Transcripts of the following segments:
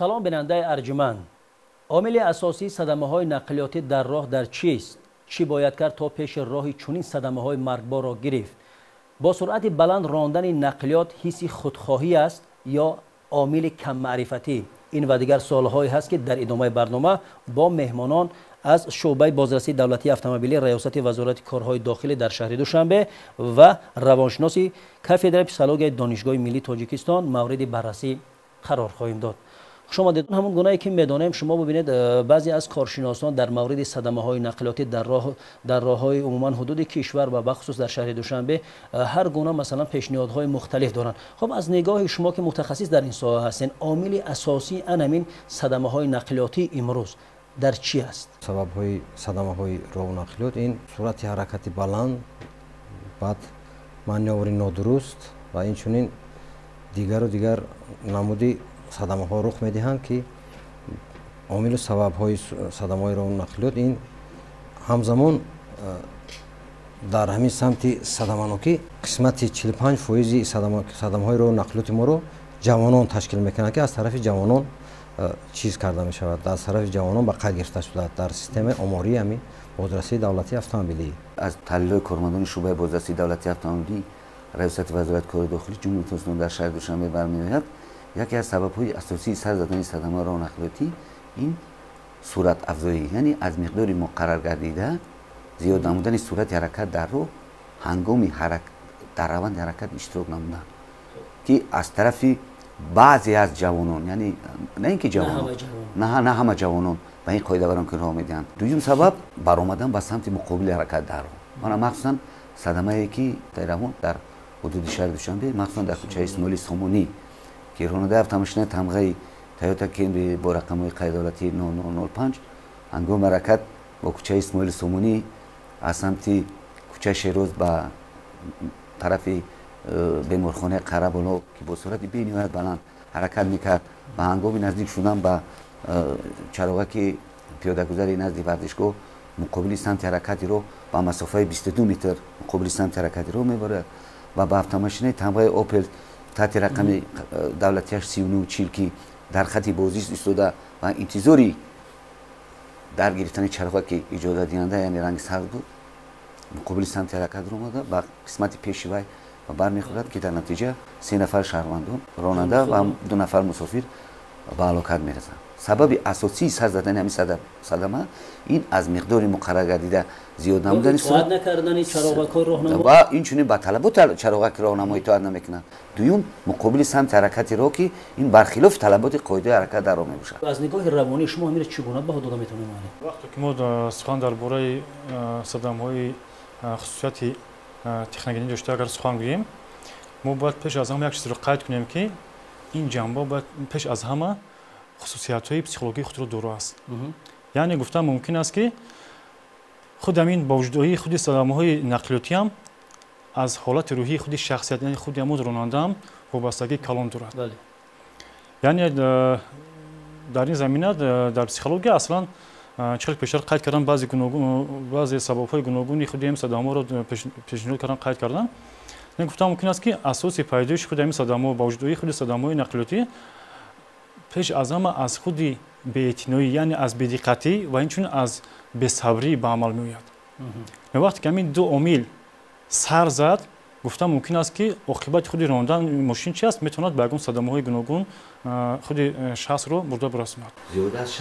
سلام بیننده ارجمند. عامل اساسی صدمه‌های نقلیاتی در راه در چیست؟ چی باید کرد تا پیش راه چنین صدمه‌های مرگبار را گرفت؟ با سرعت بلند راندن نقلیات حس خودخواهی است یا عامل کم معرفتی؟ این و دیگر سوال‌هایی هست که در ادامه برنامه با مهمانان از شعبه بازرسی دولتی اتومبیلی ریاست وزارت کارهای داخلی در شهر دوشنبه و روانشناسی کافدرای پسیخولوژی دانشگاه ملی تاجیکستان مورد بررسی قرار خواهیم داد. شما دیدون همون گونه‌ای که می‌دانیم شما ببینید بعضی از کارشناسان در مورد صدمه‌های نقلیاتی در راه‌های عموما حدود کشور و بخصوص در شهر دوشنبه هر گونه مثلا پیشنهادهای مختلف دارند. خب از نگاه شما که متخصص در این ساحه هستین، عامل اساسی همین صدمه‌های نقلیاتی امروز در چی است؟ سبب‌های صدمه‌های راه و نقلیات این سرعت حرکت بلند، بعد مانور نادرست و اینچنین دیگر نمودی صدمه‌ها رخ می‌دهند که عامل سبب‌های صدمه‌های راه و نقلیات این همزمان در همین سمت صدمانوکی قسمت 45% صدمه‌های راه و نقلیات ما رو جوانان تشکیل می‌کنند که از طرف جوانان چیز کرده می شود، از طرف جوانان به قید گرفته شده در سیستم آماری همین بازرسی دولتی اتومبیلی. از تحلیل کارمندان شعبه بازرسی دولتی اتومبیلی ریاست وزارت کار داخلی جمهوری اسلامی در شهر دوشنبه برمی‌آید یکی از سبب‌های اساسی سر زدن صدمه راه و نقلیاتی این سرعت افزایی، یعنی از مقدار مقرر گردیده زیاد نمودن سرعت حرکت در راه هنگام در روند حرکت اشتراک نمودن که از طرف بعضی از جوانان، یعنی نه اینکه جوانان نه همه جوانان به این قاعده برام که راه میدن. دوم سبب برآمدن به سمت مقابل حرکت در راه، من مخصوصا صدمه‌ای که در حدود شهر دوشنبه مخصوصا در کوچه اسماعیل سامونی که راننده اتومبیل تمغه تویوتا کمری با رقم قید دولتی 9905 هنگام حرکت با کوچه اسماعیل سامونی از سمت کوچه شیروز به طرف بیمارخانه قره‌بالا که با سرعت بی‌نهایت بلند حرکت میکرد و هنگام نزدیک شدن به چراغک پیاده‌گذاری نزدیک ورزشگاه مقابل سمت حرکتی رو با مسافه 22 متر مقابل سمت حرکتی رو میبره و با اتومبیل تمغه اوپل تحت رقم دولتی 3940 که در خط بازی ایستاده و انتظاری در گرفتن چراغک اجازه دهنده یعنی رنگ سبز بود مقابل سمت حرکت رو اومده و قسمت پیشی وی و برمیخورد که در نتیجه 3 نفر شهروندان راننده و 2 نفر مسافر به هلاکت میرسند. سبب اساسی سر زدن همین صدمه این از مقدار مقرر گردیده زیاد نمودن سرعت نکردن چراغک راهنمایی و این چنین با طلبات چراغک راهنمایی اطاعت نمیکنند. دوم مقابل سمت حرکتی را که این برخلاف طلبات قاعده حرکت در راه میباشد. از نگاه روانی شما همین چگونه به حدود میتونیم وقتی که ما سخن درباره صدمه‌های خصوصیت تکنیکی داشته اگر سخن گوییم ما باید پیش از همه یک چیز رو قید کنیم که این جنبه باید پیش از همه خصوصیت‌های پسیخولوژی خود رو درست. یعنی گفتم ممکن است که خود همین با وجودی خود صدمه‌های نقلیاتی هم از حالت روحی خود شخصیت یعنی خود همون راننده هم وابستگی کلان دارد. بله. یعنی در این زمینه در پسیخولوژی اصلا چقدر پیشتر قید کردن بعضی سبب‌های گوناگونی خود این صدمه‌ها رو پیشنهاد کردن قید کردن. من گفتم ممکن است که اساس پیدایش خود همین صدمه‌ها با وجودی خود صدمه‌های نقلیاتی پیش از همه از خود بی‌اعتنایی یعنی از بی‌دقتی و اینچون از بی‌صبری به عمل می‌آید. وقتی که همین دو عامل سر زد گفتم ممکن است که عاقبت خود راندن ماشین چی است میتواند به صدمه‌های گوناگون خود شخص رو برده برساند. زیاد از 60%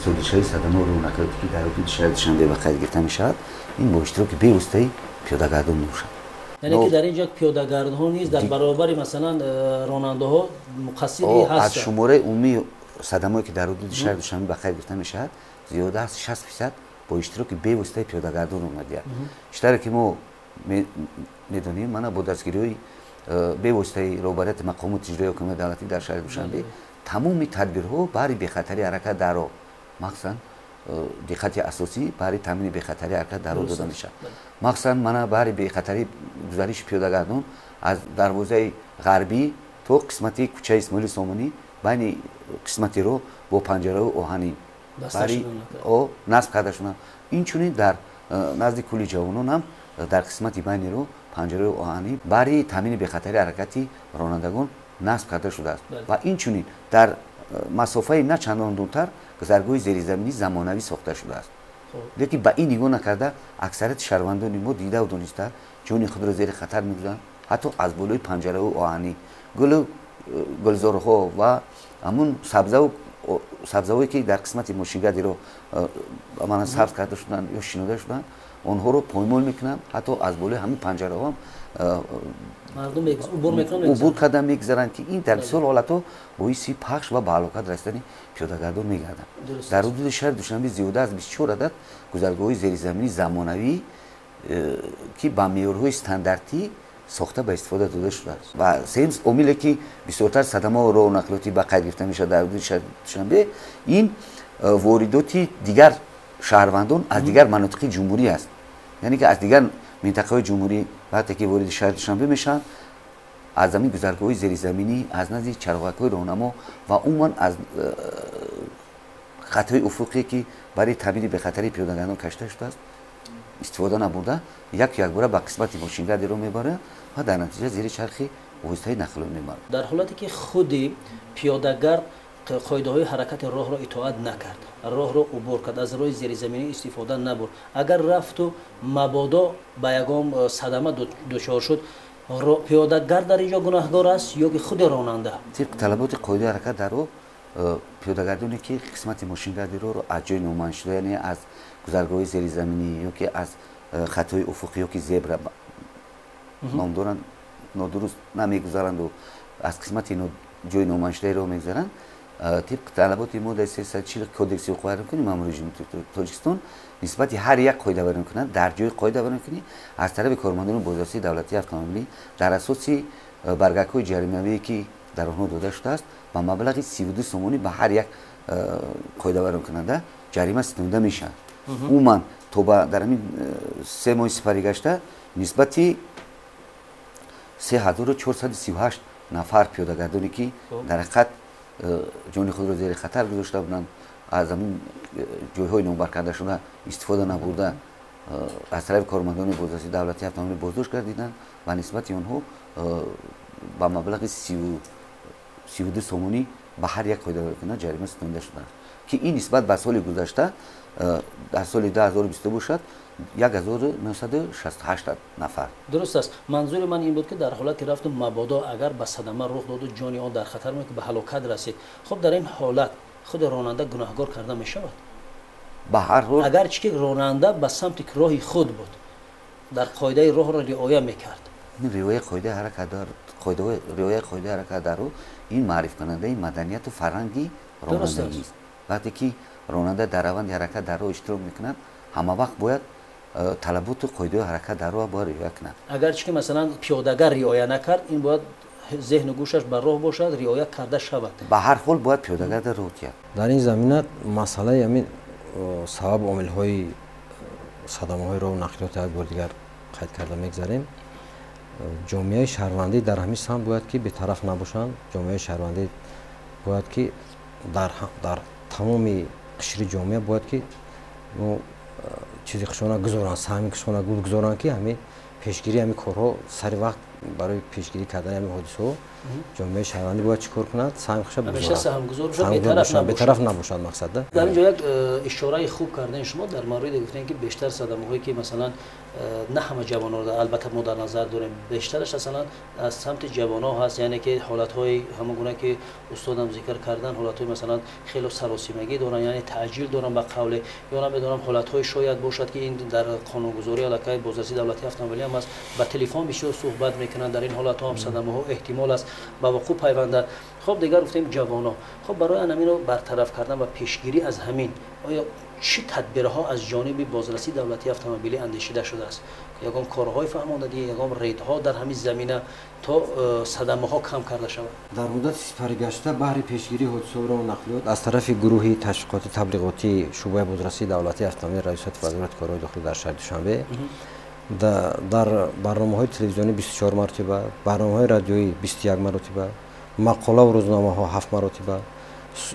سودهای صدمه راه و نقلیاتی که در حدود شهر دوشنبه به قید گرفته می‌شود این با اشتراک بی‌واسطه پیاده‌گردان می‌باشد. یعنی که در اینجا پیاده‌گردان نیست در برابر مثلا راننده‌ها مقصری هست. از شماره عمومی صدمه‌ای که در حدود شهر دوشنبه به قید گرفته می‌شود زیاد از 60% با اشتراک بی‌واسطه پیاده‌گردان اومده. اشتراکی که ما می‌دونیم من با دستگیری بی‌واسطه رهبریت مقامات اجرایی حکومت دولتی در شهر دوشنبه تمام تدبیرها برای بی‌خطری حرکت در راه مخصوصاً دقت اساسی برای تامین بی‌خطری حرکت در راه داده می‌شود. مخصوصاً من برای بی‌خطری گزارش پیاده‌گردان از دروازه غربی تو قسمت کوچه اسماعیل سامونی بین قسمتی رو با پنجره آهنی برای او نصب کرده شده. این چونی در نزد کلی جوانان هم در قسمت بین رو پنجره آهنی برای تامین بی‌خطری حرکتی رانندگان نصب کرده شده است و این چونی در масофаи на чандон дуртар гузаргоҳи зеризаминӣ замонавӣ сохта шудааст. лекин ба ин нигоҳ накарда аксарияти шаҳрвандони мо дидаву дониста ҷони худро зери хатар мегузаранд, ҳатто аз болои панҷараҳои оҳанӣ гулзорҳо ва ҳамун сабзавое ки дар қисмати мошингадиро амалан сабз карда шуданд ё шинода шуданд, онҳоро поймол мекунанд, ҳатто аз болои ҳамин панҷараҳо убур карда мегузаранд ки ин дар бисёр ҳолатҳо боиси пахш ва ба ҳалокат расидани пиёдагардон мегардад. дар ҳудуди шаҳри Душанбе зиёда аз 24 адад гузаргоҳи зеризаминии замонавӣ ки ба меъёрҳои стандартӣ сохта ба истифода дода шудааст. Ва сеюм омиле ки бисёртар садамаҳои роҳу нақлиётӣ ба қайд гирифта мешавад дар ҳудуди шаҳри Душанбе, ин воридоти дигар шаҳрвандон аз дигар манотиқи ҷумҳурӣ аст. яъне ки аз дигар минтақаҳои ҷумҳурӣ вақте ки вориди шаҳри Душанбе мешаванд, аз ҳамин гузаргоҳи зеризаминӣ, аз назди чарвақҳои роҳнамо ва умуман аз хатҳои уфуқие ки барои таъмини бехатарии пиёдагардон кашида шудааст истифода набурда, якбора ба қисмати мошингардиро мебарад ва дар натиҷа зери чархи воситаи нақлиён мебарад. дар ҳолате ки худи пиёдагард қоидаҳои ҳаракати роҳро итоат накард, роҳро убур кард, аз роҳи зеризаминӣ истифода набурд, агар рафту мабодо ба ягон садама дучор шуд, пиёдагар дар инҷо гунаҳгор аст ё ки худи ронанда? тибқи талаботи қоидаи ҳаракат дар роҳ пиёдагардоне ки қисмати мошингарди роҳро аз ҷои номаъншуда, яъне аз гузаргоҳи зеризаминӣ ё ки аз хатҳои уфуқӣ ё ки зебра ном доранд, нодуруст намегузаранду аз қисмати ҷои номаъншудаи роҳ мегузаранд, тибқи талаботи моддаи 340 кодекси ҳуқуқи ҳайвонотӣ маъмури ҷумҳурии Тоҷикистон нисбати ҳар як қоидаваронкунанд дар ҷои қоидаваронкунӣ аз тарафи кормандони бозрасии давлатии автомобилӣ дар асоси баргакҳои ҷаримавие ки дар онҳо дода шудааст ба маблағи 32 сомонӣ ба ҳар як қоидаваронкунанда ҷарима ситонида мешавад. умуман то ба дар ҳамин 3 моҳи сифарӣ гашта нисбати 3438 нафар пиёдагардоне ки дар ҳақиқат ҷони худро зери хатар гузошта буданд, аз ҳамин ҷойҳои номбаркардашуда истифода набурда аз тарафи кормандони бозрасии давлатии автомобилӣ боздошт гардиданд ва нисбати онҳо ба маблағи 32 сомонӣ ба ҳар як қоидаваронкунанда ҷарима ситонида шудааст ки ин нисбат ба соли гузашта дар соли 2022 бошад 1968 нафар. дуруст аст. манзури ман ин буд ки дар ҳолат ки рафту мабодо агар ба садама рух доду ҷони он дар хатар меки ба ҳалокат расид, хуб дар ин ҳолат худи ронанда гунаҳгор карда мешавад? ба ҳар ҳол агарчи ки ронанда ба самти роҳи худ буд, дар қоидаи роҳро риоя мекард. риояи қоидаи ҳаракат дар роҳ ин маърифкунандаи маданияту фарҳанги ронандагист. вақте ки ронанда дар раванди ҳаракат дар роҳ иштирок мекунад, ҳама вақт бояд талаботу қоидаи ҳаракат дар роҳ бояд риоя кунад. агарчи ки масалан пиёдагар риоя накард, ин бояд зеҳну гӯшаш ба роҳ бошад, риоя карда шавад. ба ҳар ҳол бояд пиёдагарда роҳ диҳад. дар ин замина масъалаи ҳамин сабаб омилҳои садамаҳои роҳу нақлиёти як бор дигар қайд карда мегзарем. ҷомеаи шаҳрвандӣ дар ҳамин самт бояд ки бетараф набошанд. ҷомеаи шаҳрвандӣ бояд ки дар тамоми қишри ҷомеа бояд ки чизи хушона гузоранд, саҳми хушона гузоранд ки ҳамин пешгирии ҳамин корҳо сари вақт барои пешгирӣ кардани ҳамин ҳодисаҳо ҷомеаи шаҳрвандӣ бояд чӣ кор кунад? Саҳми хуша бигузоранд, бетараф набошад мақсада. дар ин ҷо як ишораи хуб кардаен шумо дар мавриди гуфтем ки бештар садамаҳое ки масалан на ҳама ҷавонҳо, албатта мо дар назар дорем, бештараш масалан аз самти ҷавонҳо ҳаст, яъне ки ҳолатҳои ҳамон гуна ки устодам зикр кардан, ҳолатҳои масалан хело саросимагӣ доранд, яъне таъҷил доранд ба қавле, ё намедонам ҳолатҳои шояд бошад ки ин дар қонунгузории аллакай бозрасии давлатии автомобилӣ ҳам аст, ба телефон бисёр суҳбат мекунанд, дар ин ҳолатҳо ҳам садамаҳо эҳтимол аст ба вуқӯъ пайванда. хуб дигар гуфтем ҷавонҳо. хуб барои ҳаминро бартараф кардан ва пешгирӣ аз ҳамин оё чӣ тадбирҳо аз ҷониби бозрасии давлатии автомобилӣ андешида шудааст? ягон корҳои фаҳмондагӣ, ягон рейдҳо дар ҳамин замина то садамаҳо кам карда шавад? дар муддати сифарӣ гашта баҳри пешгирии ҳодисаҳои роҳу нақлиёт аз тарафи гурӯҳи ташвиқоти таблиғотии шуъбаи бозрасии давлатии автомобилӣ раисияти вазорати корҳои дохилӣ дар шаҳри Душанбе дар барномаҳои телевизионӣ 24 маротиба, барномаҳои радиоӣ 21 маротиба, мақолаву рӯзномаҳо 7 маротиба,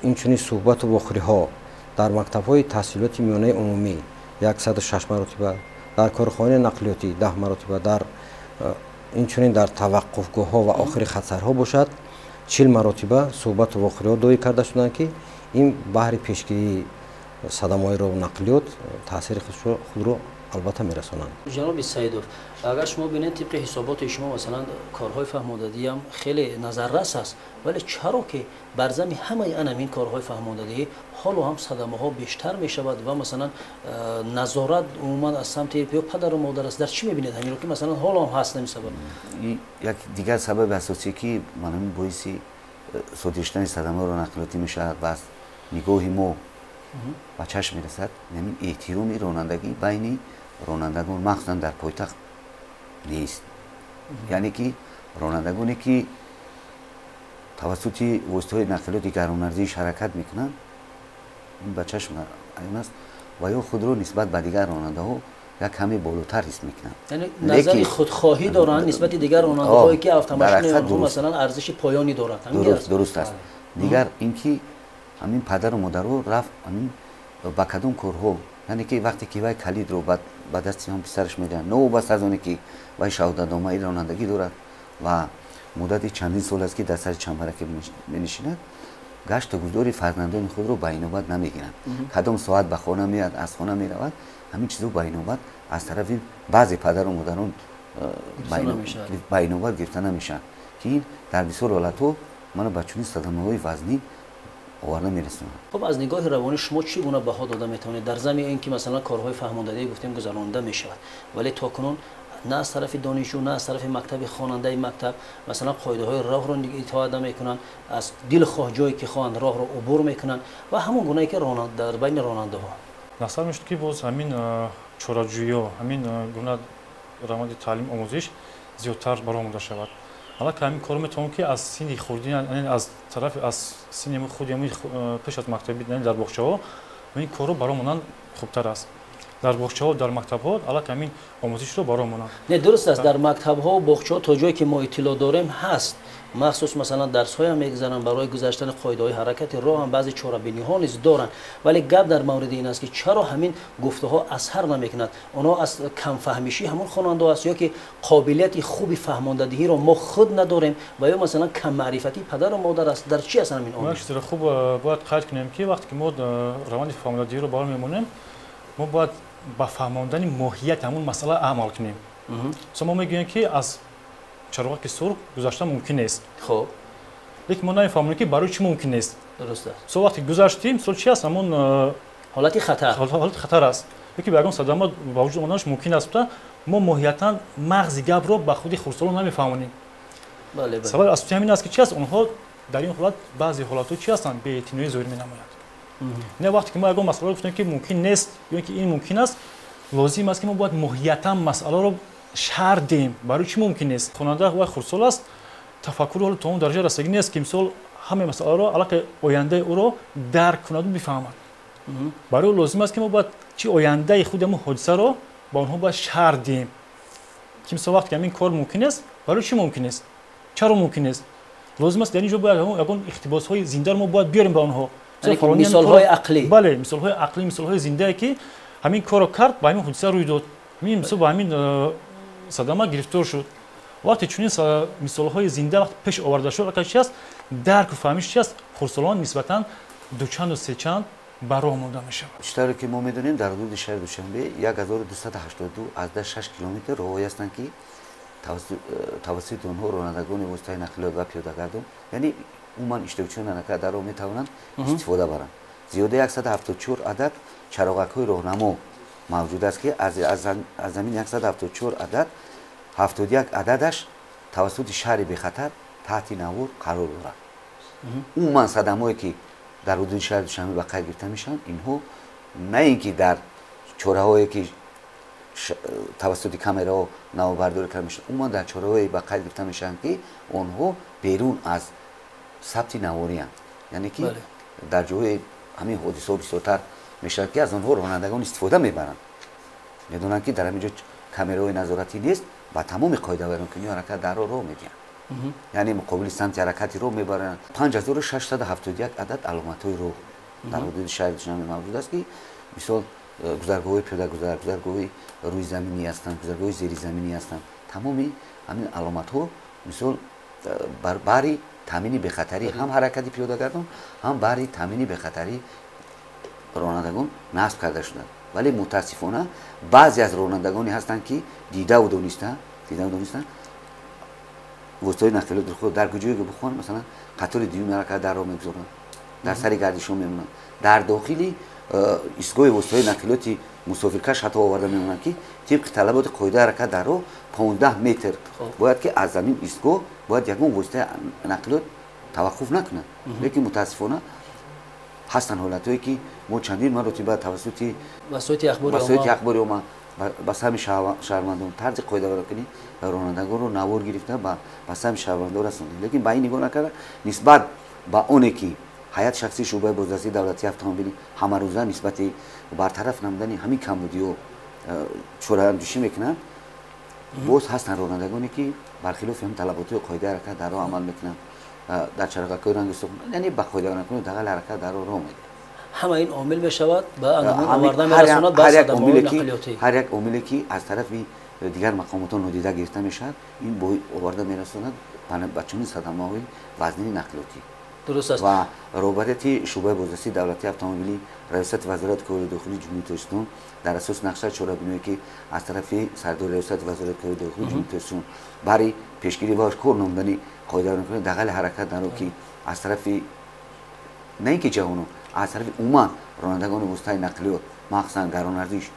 инчунин суҳбату вохӯриҳо дар мактабҳои таҳсилоти миёнаи умумӣ 106 маротиба, дар корхонаи нақлиётӣ 10 маротиба, инчунин дар таваққуфгоҳҳо ва охири хатсайрҳо бошад 40 маротиба суҳбату воқеиҳо доӣ карда шуданд ки ин баҳри пешгирии садамаҳои роҳу нақлиёт таъсири худро албатта мерасонанд. ҷаноби саидов, агар шумо бинед тибқи ҳисоботи шумо масалан корҳои фаҳмондадӣ ҳам хеле назаррас аст, вале чаро ки бар зами ҳамаи анамин корҳои фаҳмондадӣ ҳоло ҳам садамаҳо бештар мешавад ва масалан назорат умуман аз самти ё падару модар аст? Дар чӣ мебинед ҳаминро ки масалан ҳоло ҳам ҳаст нами сабаб? як дигар сабаби асосие ки манами боиси содир шудани садамаҳои нақлиётӣ мешавад ва аз нигоҳи мо ба чашм мерасад, ин эҳтироми ронандагӣ байни ронандагон махсусан дар пойтахт нест. яъне ки ронандагоне ки тавассути воситаҳои нақлиёти гаронарзии ҳаракат мекунанд, ин ба чашм аён аст ва ё худро нисбат ба дигар ронандаҳо як каме болотар ҳис мекунанд. яъне назари худхоҳӣ доранд нисбати дигар ронандаҳое ки автомашини онҳо масалан арзиши поёнӣ доранд. дуруст аст. дигар ин ки ҳамин падару модарҳо рафт ҳамин ба кадом корҳо, яъне ки вақте ки вай калидро ба дасти ҳам писараш медиҳанд, новобаста аз оне ки вай шаҳодатномаи ронандагӣ дорад ва муддати чандин сол аст ки дар сари чамбараке менишинад, гаштагузори фарзандони худро ба инобат намегиранд. кадом соат ба хона меяд, аз хона меравад, ҳамин чизо ба инобат аз тарафи баъзе падару модарон ба инобат гирифта намешавад, ки ин дар бисёр ҳолатҳо мано ба чунин садамаҳои вазнӣ оварда мерасонад. хуб, аз нигоҳи равонӣ шумо чӣ гуна баҳо дода метавонед дар замири ин ки масалан корҳои фаҳмондадӣ гуфтем гузаронида мешавад, вале токунун на аз тарафи донишҷӯ, на аз тарафи мактаби хонандаи мактаб масалан қоидаҳои роҳро итоат намекунанд, аз дили хоҳ ҷое ки хоҳанд роҳро убур мекунанд ва ҳамон гунае ки дар байни ронандаҳо насар мешуд ки боз ҳамин чораҷӯиҳо, ҳамин гуна раванди таълим омӯзиш зиёдтар баромада шавад. ҳалак ҳамин кор метавон ки аз синни хурдӣ, аз тарафи аз синни худи пеш аз мактаби дар боғчаҳо ин корро баромонанд хубтар аст. дар боғчаҳо, дар мактабҳо алак ҳамин омӯзишро баромонанд. Не, дуруст аст, дар мактабҳо, боғчаҳо то ҷое ки мо иттилоъ дорем ҳаст. махсус масалан дарсҳоям мегузаранд барои гузаштани қоидаҳои ҳаракати роҳ ҳам баъзе чорабиниҳо низ доранд, вале гап дар мавриди ин аст ки чаро ҳамин гуфтаҳо асар намекунад. онҳо аз камфаҳмишии ҳамон хонандаҳо аст ё ки қобилияти хуби фаҳмондадиҳиро мо худ надорем ва ё масалан каммаърифатии падару модар аст. дар чи аст ҳамин омил? чизро хуб бояд қайд кунем ки вақте ки мо раванди фаҳмондадиҳиро бармемонем, мо бояд ба фаҳмондани моҳияти ҳамон масъала амал кунем. со мо мегӯем ки аз чароғаки сурх гузашта мумкин нест. хоб лекин мо намефаҳмонем ки барои чӣ мумкин нест. дуруст аст. со вақте гузаштем, сол чи аст ҳамон ҳолати хатар. ҳолати хатар аст. лекин ба ягон садама ба вуҷуд омаданаш мумкин аст буда, мо моҳиятан мағзи гапро ба худи хурдсолон намефаҳмонем. бале бале. сабаби асоси ҳамин аст ки чи аст, онҳо дар ин ҳолат баъзе ҳолатҳо чи ҳастанд, беэътиноӣ зоҳир менамоянд. не вақте ки мо ягон масъаларо гуфтем ки мумкин нест ё ки ин мумкин аст, лозим аст ки мо бояд моҳиятан масъаларо шарҳ диҳем, барои чӣ мумкин нест. хонанда вай хурдсол аст, тафаккури ҳоло то он дараҷа расагӣ нест ки мисол ҳамаи масъаларо аллакай ояндаи ӯро дарк кунаду бифаҳмад. барои лозим аст ки мо бояд чи ояндаи худи ҳамон ҳодисаро ба онҳо бояд шарҳ диҳем, ки мисол вақте ки ҳамин кор мумкин нест, барои чӣ мумкин нест, чаро мумкин нест. лозим аст дар ин ҷо бояд ягон иқтибосҳои зиндаро мо бояд биёрем ба онҳо. мисолҳои ақлӣ. бале, мисолҳои ақлӣ, мисолҳои зиндае ки ҳамин корро кард, ба ҳамин ҳодиса рӯй дод, ҳамин мисол ба ҳамин садама гирифтор шуд. вақте чунин мисолҳои зинда вақте пеш оварда шуд, чи аст, дарку фаҳмиш чи аст, хурдсолон нисбатан дучанду сечанд ба роҳ монда мешавад. читаре ки мо медонем дар ҳудуди шаҳри душанбе 1282 азда 6 километр роҳҳои ҳастанд ки тавассути онҳо ронандагони воситаи нақлиёт ва пиёдагардон, яъне умуман иштирокчиёни ҳаракат дар роҳ метавонанд истифода баранд. зиёда 174 адад чароғакҳои роҳнамо мавҷуд аст ки аз замин 174 адад 71 ададаш тавассути шаҳри бехатар таҳти навор қарор дорад. умуман садамое ки дар ҳудуди шаҳри душанбе ба қайд гирифта мешаванд, инҳо на ин ки дар чораҳое ки тавассути камераҳо навобардорӣ карда мешаванд, умуман дар чораҳое ба қайд гирифта мешаванд ки онҳо берун аз сабти навориянд, яъне ки дар ҷои ҳамин ҳодисаҳо бисёртар мешавад ки аз онҳо ронандагон истифода мебаранд. медонанд ки дар ҳамин ҷо камераҳои назоратӣ нест, ба тамоми қоидаҳои роҳкунии ҳаракат дарро роҳ медиҳанд, яъне муқобили самти ҳаракати роҳ мебаранд. 5671 адад аломатҳои роҳ дар ҳудуди шаҳри душанбе мавҷуд аст ки мисол гузаргоҳҳои пиёдагузар, гузаргоҳи рӯизаминӣ ҳастанд, гузаргоҳи зеризаминӣ ҳастанд. тамоми ҳамин аломатҳо мисол бар баҳри تامین بخطری هم حرکت پیاده‌گردان هم برای تامین بخطری رانندگان نصب کرده شدند. ولی متاسفانه بعضی از رانندگانی هستند که دیده و دانستند وسایل نقلیات خود در کجایی که بخوان مثلا قطار دیوم حرکت در راه میگذارن، در سر گردشون میمونن، در داخلی ایستگاه وسایل نقلیاتی مسافرکش حتی آورده میمونن که طبق طلبات قاعده حرکت در راه 15 متر باید که از زمین ایستگاه باید یکون وسیله نقلیات توقف نکنه. لیکن متاسفانه هستن حالتایی که ما چندین مرتبه توسط وسایل اخباری اوما بس همین شهروندان طرز قاعده را کنی رانندگان رو نوار گرفته بس همین شهروندان رسوندن. لیکن با این نگاه نکرده نسبت با اونی که هیئت شخصی شعبه بازرسی دولتی اتومبیلی همه روزه نسبت برطرف نمودن همین کمبودی و چوره‌اندیشی میکنن، باز هستن رانندگانی که برخلاف هم طلبات و قاعده حرکت در راه عمل میکنن، در چراغ‌های رنگ سرخ یعنی با قاعده نکنه دغل حرکت در راه میده. همه این عامل بشود به اندام آوردن میرساند به صدمه‌های نقلیاتی. هر یک عاملی که از طرف دیگر مقامات نادیده گرفته میشد این با آورده میرساند به چنین صدمه‌های وزنی نقلیاتی. درست است. و روابط شعبه بازرسی دولتی اتومبیلی ریاست وزارت کار داخلی جمهوری ترکستان در اساس نقشه چهاربینایی که از طرف سردار ریاست وزارت کار داخلی جمهوری ترکستان برای پیشگیری باش کار نمودنی قاعده میکنه دغل حرکت در که از طرف نه اینکه جهانو از طرف عموما رانندگان وسایل نقلیات مخصوصا گران ارزش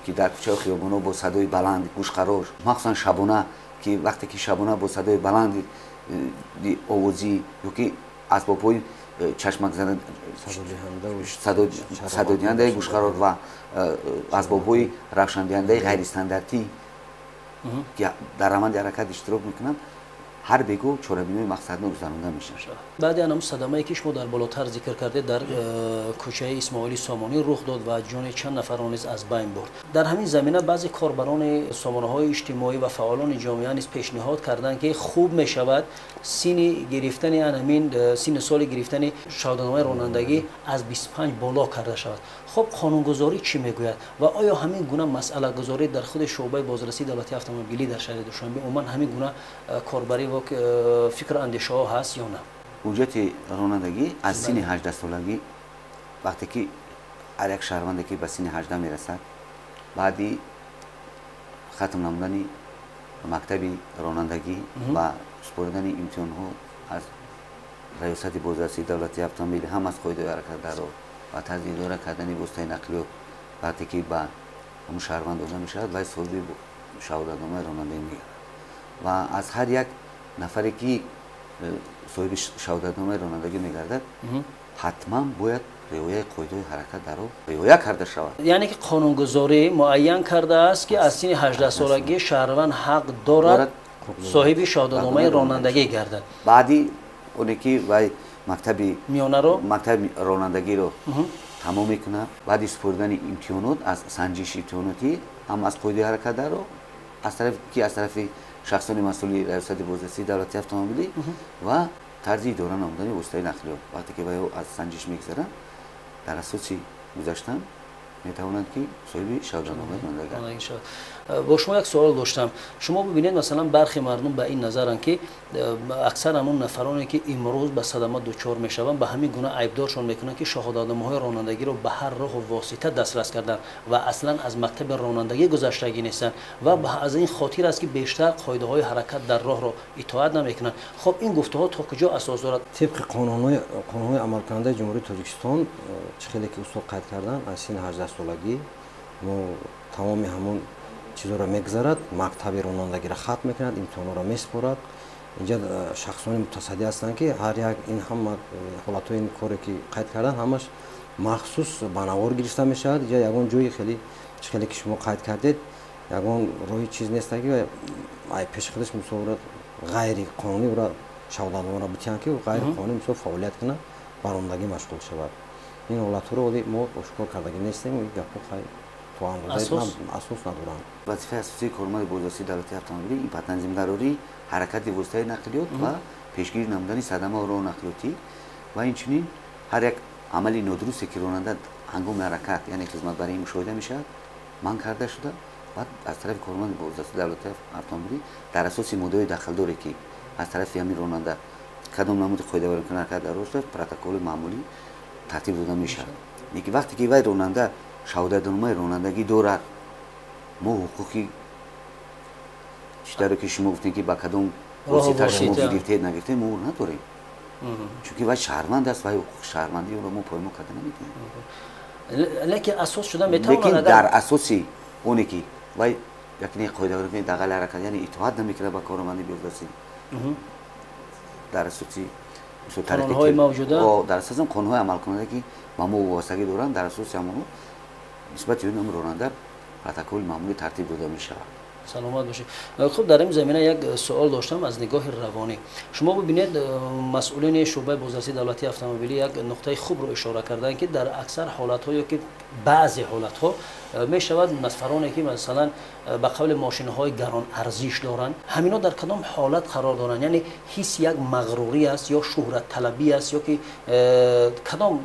که در کوچه و خیابانا با صدای بلند گوش قرار مخصوصا شبانه که وقتی که شبانه با صدای بلند آوازی یا که اسباب‌های چشمک زدن صدا دهنده گوش قرار و اسباب‌های روشن دهنده غیر استانداردی که در عمل حرکت اشتراک میکنن هر بگو چهاربینای مقصد گذرانده میشه. بعد از صدمه‌ای که شما در بالاتر ذکر کرده در کوچه اسماعیل سامانی رخ داد و جان چند نفر نیز از بین برد. در همین زمینه بعضی کاربران سامانه‌های اجتماعی و فعالان جامعه نیز پیشنهاد کردند که خوب میشود سین گرفتن همین سین سال گرفتن شهادتنامه رانندگی از 25 بالا کرده شود. خب قانونگذاری چی میگوید و آیا همین گونه مسئله گذاری در خود شعبه بازرسی دولتی اتومبیلی در شهر دوشنبه عموما همین گونه کاربری و فکر اندیشه ها هست یا نه؟ اجرت رانندگی از سن 18 سالگی وقتی که هر یک شهروندی که به سن 18 میرسد بعدی ختم نمودن مکتب رانندگی و سپردن امتحان ها از ریاست بازرسی دولتی اتومبیلی هم از قاعده حرکت در و تجدید اداره کردن وسایل نقلیات وقتی که به اون شهروند داده میشود و صاحب شهادتنامه رانندگی میگیرد و از هر یک نفری که صاحب شهادتنامه رانندگی میگردد حتما باید رعایت قاعده حرکت در رعایت کرده شود. یعنی که قانونگذاری معین کرده است که از سن 18 سالگی شهروند حق دارد صاحب شهادتنامه رانندگی گردد. بعدی اونی که وای مکتب رانندگی رو تمام میکنه بعد سپردن امتحانات از سنجش امتحاناتی هم از قاعده حرکت در رو از طرف شخصان مسئول ریاست بازرسی دولتی اتومبیلی و طرز اداره نمودن وسایل نقلیات وقتی که از سنجش میگذرن در اساس گذشتن میتوانند که صاحب شهادتنامه رانندگی شود. با شما یک سوال داشتم. شما ببینید مثلا برخی مردم به این نظرن که اکثر همون نفرانی که امروز به صدمات دچار میشوند به همین گونه عیبدارشون میکنن که شهادتنامه‌های رانندگی رو به هر راه و واسطه دسترس کردن و اصلا از مکتب رانندگی گذشتگی نیستن و از این خاطر است که بیشتر قاعده‌های حرکت در راه رو اطاعت نمیکنن. خب این گفته‌ها تا کجا اساس دارد؟ طبق قانون‌های عملکننده جمهوری ترکستان خیلی که اصول قید کردن از سن 18 سالگی تمام همون چیزا را میگذارد مکتب رانندگی را ختم میکند امتحان را میسپارد. اینجا شخصان متصدی هستند که هر یک این هم حالتهای این کاری که قید کردن همش مخصوص بنوار گرفته میشود. اینجا یگان جوی خیلی که شما قید کردید یگان روی چیز نیست که ای پیش خودش مسافرت غیر قانونی را شهادتنامه را بتیان که غیر قانونی مسافر فعالیت کنه رانندگی مشغول شود. این حالت رو ولی ما اشکار کردگی نیستیم و گپو خیلی اساس ندارند. وظیفه اساسی کارمند بازرسی دولتی اتومبیلی این به تنظیم‌داری حرکت وسایل نقلیات و پیشگیری نمودن صدمه راه نقلیاتی و اینچنین هر یک عملی نادرستی که راننده هنگام حرکت یعنی خدمت برای مشاهده میشود من کرده شده بعد از طرف کارمند بازرسی دولتی اتومبیلی در اساس مدعای داخلداری که از طرف همین راننده کدام نمود قاعده‌وری کنار کرد درست پروتکل معمولی ترتیب داده میشه. میگه وقتی که وای راننده شهادتنامه رانندگی دارد ما حقوقی چطوری که شما گفتین که با کدام واسطه شما گرفتید نگرفتید ما نداریم. چون که وای شهروند است و حقوق شهروندی رو ما پایمال کرده نمیتونیم. لیکن اساس شده میتونه لیکن در اساسی اونی که وای یعنی قاعده‌وری داخل حرکت یعنی اتحاد نمیکنه با کارمندی بیزنسی در اساسی قانون‌های موجوده در اساس قانون‌های عمل کننده که مامو واسطه دارن در اساس همون نسبت به اون راننده پروتکل معمولی ترتیب داده میشه. سلامت باشید. خب در این زمینه یک سوال داشتم از نگاه روانی. شما ببینید مسئولین شعبه بازرسی دولتی اتومبیلی یک نقطه خوب رو اشاره کردن که در اکثر حالت‌ها که بعضی حالت‌ها میشود نفرانی که مثلا به قول ماشین‌های گران ارزش دارن همینا در کدام حالت قرار دارن، یعنی حس یک مغروری است یا شهرت طلبی است یا که کدام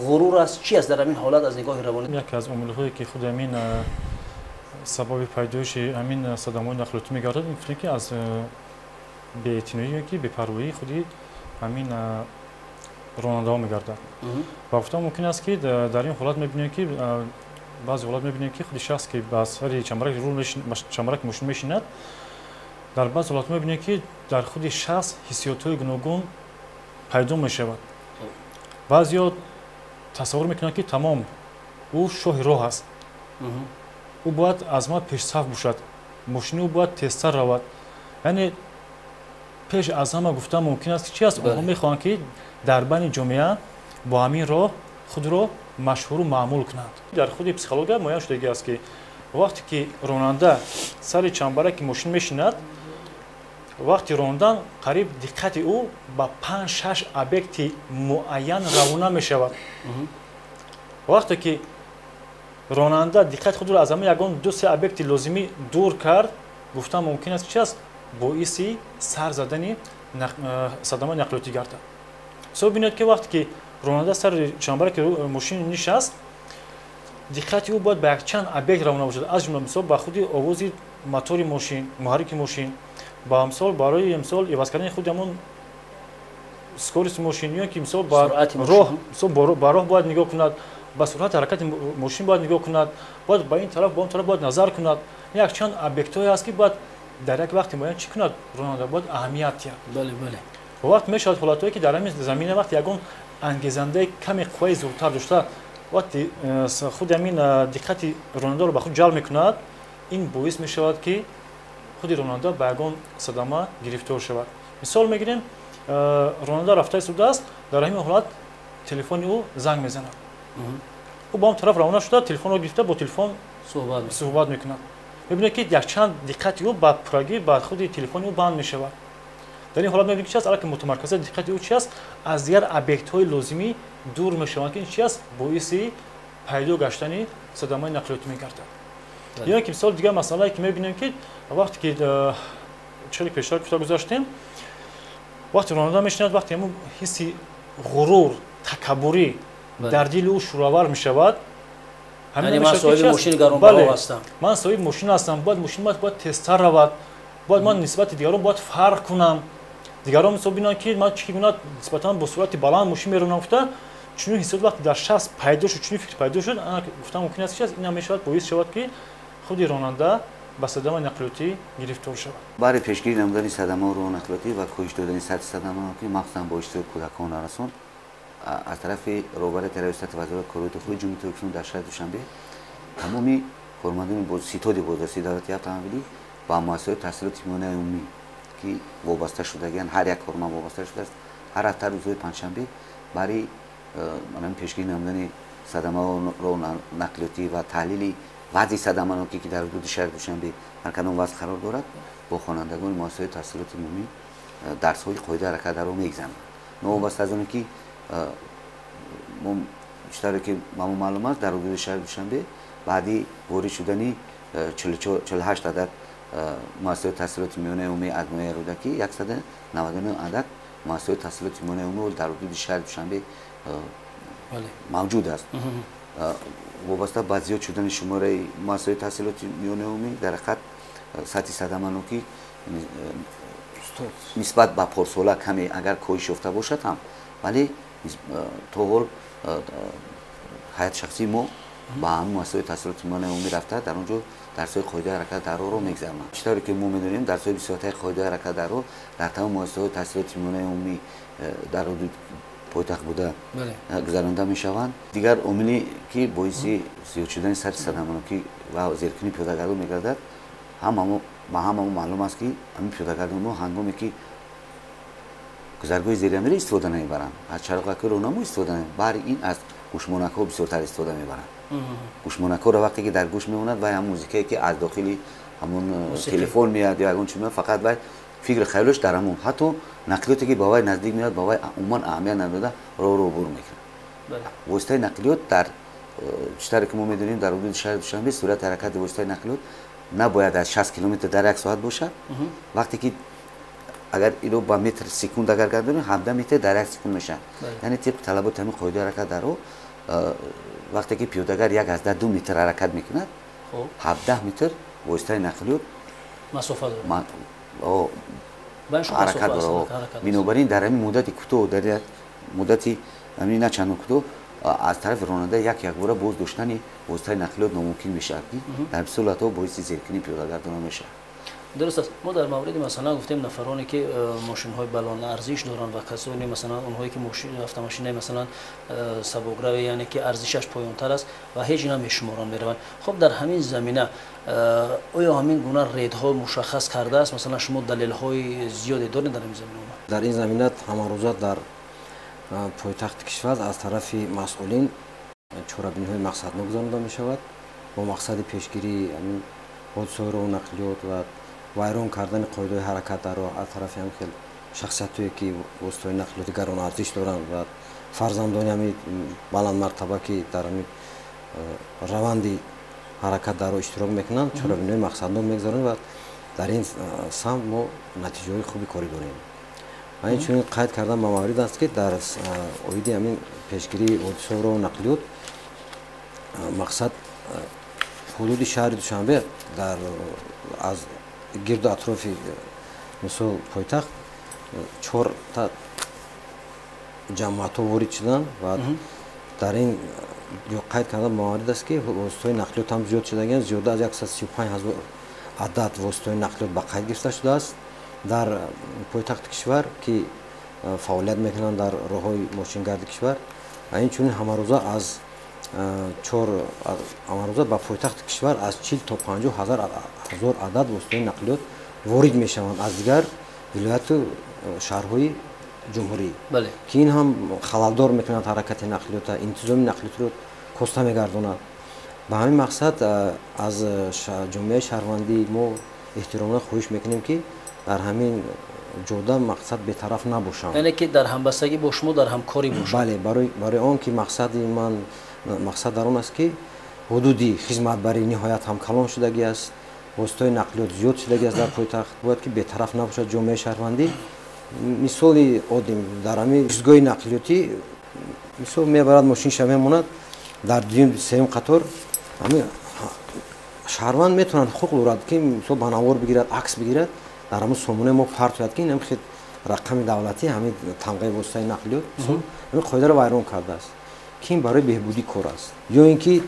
غرور است، چی است در این حالت از نگاه روانی؟ یکی از عامل‌هایی که خود همین سبب پیدایش همین صدمات نقلیاتی می‌گردد این فکر که از بی‌اعتنایی که بی‌پروایی خودی همین راننده‌ها می‌گردد. و گفتم ممکن است که در این حالت می‌بینیم که بعضی حالات می‌بینیم که خود شخص که با سر چمرک ماشین می‌شیند در بعضی حالات می‌بینیم که در خود شخص حسیات‌های گوناگون پیدا می‌شود. بعضیا تصور می‌کنند که تمام او شاه راه است. او باید از ما پیش صف باشد، ماشین او باید تیزتر رود. یعنی پیش از همه گفتم ممکن است که چی است آنها میخواهند که در بین جامعه با همین راه خود را مشهور و معمول کنند. در خود پسیکولوژی معین شدگی است که وقتی که راننده سر چنبرک ماشین میشیند وقتی راندن قریب دقت او با 5-6 ابیکت معین روانه میشود. وقتی که راننده دقت خود را از همه یگان 2-3 ابیکت لازمی دور کرد گفتم ممکن است چی است باعث سر زدن صدمه نقلیاتی گردد. سو ببینید که وقتی که راننده سر چنبرک ماشین نشست دقت او باید به یک چند ابیکت روانه باشد، از جمله مثال با خود آواز موتور ماشین، محرک ماشین، با مثال برای مثال عوض کردن خود همون سکورس ماشین یا که مثال با راه باید نگاه کند، با سرعت حرکت ماشین باید نگاه کند، باید با این طرف با اون طرف باید نظر کند. یک چند ابیکت‌هایی است که باید در یک وقت معین چی کند راننده باید اهمیت دهد. بله. وقت میشود حالتایی که در همین زمینه وقت یگان انگیزنده کمی قوی زورتر داشته وقتی خود همین دقت راننده رو به خود جلب میکند این باعث میشود که خود راننده به یگان صدمه گرفتار شود. مثال میگیریم راننده رفته سوده است در همین حالت تلفن او زنگ میزند. او با اون طرف روانه شده تلفن رو گرفته با تلفن صحبت میکنه. میبینید که یک چند دقت او با پراگی با خود تلفن او بند میشود. در این حالت میبینید که چی است الان که متمرکز دقت او چی است از دیگر ابیکت های لازمی دور میشوند که این چی است باعث پیدا گشتن صدمه نقلیاتی میگردد. یا که مثال دیگه مسئله که میبینیم که وقتی که چلی پیشتر گذاشتیم وقتی راننده میشند وقتی همون حسی غرور تکبری در دل او شورآور میشود. یعنی من صاحب ماشین گرانبها هستم، من صاحب ماشین هستم، باید ماشین باید تیزتر رود، باید من نسبت دیگران باید فرق کنم. دیگران مثلا ببینن که من چی می‌بینم نسبتا با سرعت بالا ماشین میرونم گفتم چون حساب وقتی در شخص پیدا شد چون فکر پیدا شد انا گفتم ممکن است چیز این میشود باعث شود که خود راننده با صدمه نقلیاتی گرفتار شود. برای پیشگیری نمودن صدمه راه نقلیاتی و کاهش دادن سطح صدمه که مخصوصا با اشتراک کودکان رسان از طرف روبر ریاست وزارت کار و داخلی جمهوری ترکمنستان در شهر دوشنبه تمامی کارمندان ستاد بازرسی دولتی اتومبیلی با مؤسسات تحصیلات میانه عمومی که وابسته شدگان هر یک کارمند وابسته شده است هر هفته روزهای پنجشنبه برای پیشگیری نمودن صدمه راه نقلیاتی و تحلیل وضع صدمه که در حدود شهر دوشنبه در کدام وضع قرار دارد با خوانندگان مؤسسات تحصیلات عمومی درس‌های قاعده حرکت را می‌گذرانند. وابسته از آن که بیشتر که معلوم است در حدود شهر دوشنبه بعدی وارد شدنی 48 عدد مؤسسات تحصیلات میانه عمومی ادمای رودکی 199 عدد مؤسسات تحصیلات میانه عمومی در حدود شهر دوشنبه موجود است. وابسته به زیاد شدن شماره مؤسسات تحصیلات میانه عمومی در حقیقت سطح صدمه نوکی нисбат ба порсола каме агар коҳиш ёфта бошад ҳам, вале то ҳол ҳайати шахсии мо ба ҳамин муассисаҳои таҳсилоти умумии умумӣ рафта дар он ҷо дарсҳои қоидаи ҳаракат дароҳро мегзарманд. Читори ки мо медонем дарсҳои бисёртаи қоидаи ҳаракат дароҳ дар тамоми муассисаҳои таҳсилоти умумии умумӣ дар ҳудуди пойтахт буда гузаронида мешаванд. Дигар омиле ки боиси зиёд шудани сатҳи садаманокӣ ва зеркунии пиёдагардон мегардад, ба ҳамамо маълум аст ки ҳамин пиёдагардонҳо ҳангоме ки гузаргоҳи зериамиро истифода намебаранд, аз чароғаки роҳнамо истифода намебаранд, баъри ин аз гӯшмонакҳо бисёртар истифода мебаранд. Гӯшмонакҳоро вақте ки дар гӯш мемонад, вай ҳамон музикае ки аз дохили ҳамон телефон меяд ё ягон чиз меяд, фақат вай фикри хаёлаш дар ҳамон, ҳатто нақлиёте ки ба вай наздик меяд, ба вай умуман аҳамият надода роҳро убур мекунад. Воситаи нақлиёт дар читаре ки мо медонем дар ҳудуди шаҳри Душанбе суръати ҳаракати воситаи нақлиёт набояд аз 60 км дар як соат бошад. Вақте ки агар ино ба метр секунд агар гардонем 17 метр дар як секунд мешавад. Яъне тибқи талаботи ҳамин қоидаи ҳаракат даро вақте ки пиёдагар 1/2 метр ҳаракат мекунад, 17 метр воситаи нақлиёт масофа ҳаракат дорад. Бинобар ин дар ҳамин муддати кӯтоҳ, дар як муддати ҳамин на чандон кӯтоҳ аз тарафи ронанда якбора боз доштани воситаи нақлиёт номумкин мешавад ки дар бисёр ҳолатҳо боиси зеркунии пиёдагардонҳо мешавад. дуруст аст. мо дар мавриди масалан гуфтем нафароне ки мошинҳои балонарзиш доранд ва касоне масалан онҳое ки автомошинаи масалан сабукраве, яъне ки арзишаш поёнтар аст ва ҳеҷ намешуморанд мераванд. хоб дар ҳамин замина оё ҳамин гуна редҳо мушаххас кардааст? Масалан шумо далелҳои зиёде доред дар ин замина? дар ин замина ҳамарӯза дар пойтахти кишвар аз тарафи масъулин чорабиниҳои мақсаднок гузаронида мешавад бо мақсади пешгирии ҳодисаҳои роҳу нақлиёт ва вайрон кардани қоидаҳои ҳаракат дар роҳ аз тарафи ҳамин хел шахсиятое ки воситаҳои нақлиёти гаронарзиш доранд ва фарзандони ҳамин баландмартаба ки дар ҳамин раванди ҳаракат дар роҳ иштирок мекунанд, чорабиниҳои мақсаднок мегузаронем ва дар ин самт мо натиҷаҳои хуби корӣ дорем. ва инчунин қайд кардан ба маврид аст ки дар оиди ҳамин пешгирии ҳодисаҳои роҳу нақлиёт мақсад ҳудуди шаҳри Душанбе дар аз гирду атрофи мисол пойтахт 4 ҷамъиятҳо ворид шуданд ва дар ин қайд кардан ба маврид аст ки воситаҳои нақлиёт ҳам зиёд шудагианд. Зиёда аз 135 000 адад воситаҳои нақлиёт ба қайд гирифта шудааст дар пойтахти кишвар ки фаъолият мекунанд дар роҳҳои мошингарди кишвар. ва инчунин ҳамарӯза ҳамарӯза ба пойтахти кишвар аз 40 то 50 000 адад воситаҳои нақлиёт ворид мешаванд аз дигар вилояту шаҳрҳои ҷумҳурӣ, ки ин ҳам халалдор мекунад ҳаракати нақлиёта, интизоми нақлиётро коста мегардонад. ба ҳамин мақсад аз ҷомеаи шаҳрвандӣ мо эҳтиромона хоҳиш мекунем ки дар ҳамин ҷода мақсад бетараф набошанд, яъне ки дар ҳамбастагӣ бо шумо дар ҳамкорӣ бошанд. бале, барои он ки мақсад дар он аст ки ҳудуди хизматбарӣ ниҳоят ҳам калон шудагӣ аст, воситаҳои нақлиёт зиёд шудагӣ аст дар пойтахт, бояд ки бетараф набошад ҷомеаи шаҳрвандӣ. мисоли оддим дар ҳамин ҷизгоҳи нақлиётӣ мисол мебарад мошинша мемонад дар дуюм сеюм қатор ҳамин шаҳрванд метавонад ҳуқуқ дорад ки мисол ба навор бигирад, акс бигирад, дар ҳамон сомонаи мо фарқ шуяд ки ин хел рақами давлатӣ ҳамин тамғаи воситаи нақлиёт ҳамин қоидаро вайрон кардааст ки ин барои беҳбудии кор аст. ё ин ки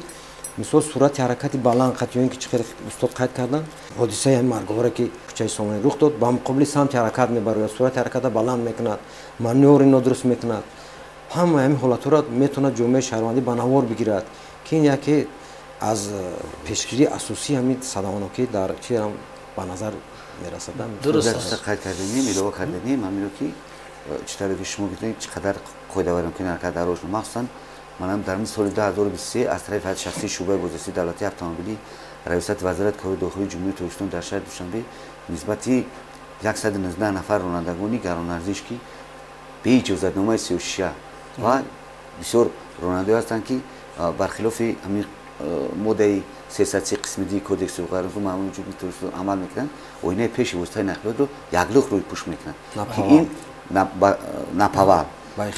мисол суръати ҳаракати баланд қад, ё ин ки чӣ қадр устод қайд карданд ҳодисаи марговаре ки кӯчаи Сомонӣ рух дод, ба муқобили самти ҳаракат мебарояд, суръати ҳараката баланд мекунад, манёври нодуруст мекунад. ҳама ҳамин ҳолатҳоро метавонад ҷомеаи шаҳрвандӣ ба навор бигирад ки ин яке аз пешгирии асосии ҳамин садаманокӣ дар чиам ба назар мерасад. дуруст қайд карданем, илова карданем ҳамино ки читаре ки шумо гуфтед чӣ қадар қоидавайронкунии ҳаракат дар роҳ махсусан манам дар соли 2023 аз тарафи ҳайати шахсии шуъбаи бозрасии давлатии автомобилӣ раисати вазорати кори дохилии ҷумҳурии Тоҷикистон дар шаҳри Душанбе нисбати 119 нафар ронандагони гаронарзиш ки бе иҷозатномаи 36 ва бисёр ронандаҳое ҳастанд ки бархилофи ҳамин моддаи 330 қисми ди кодекси ҳуқуқи маъмули ҷумҳурии Тоҷикистон амал мекунанд, оинаи пеши воситаҳои нақлиётро яклух рӯй пӯш мекунанд ки ин напавал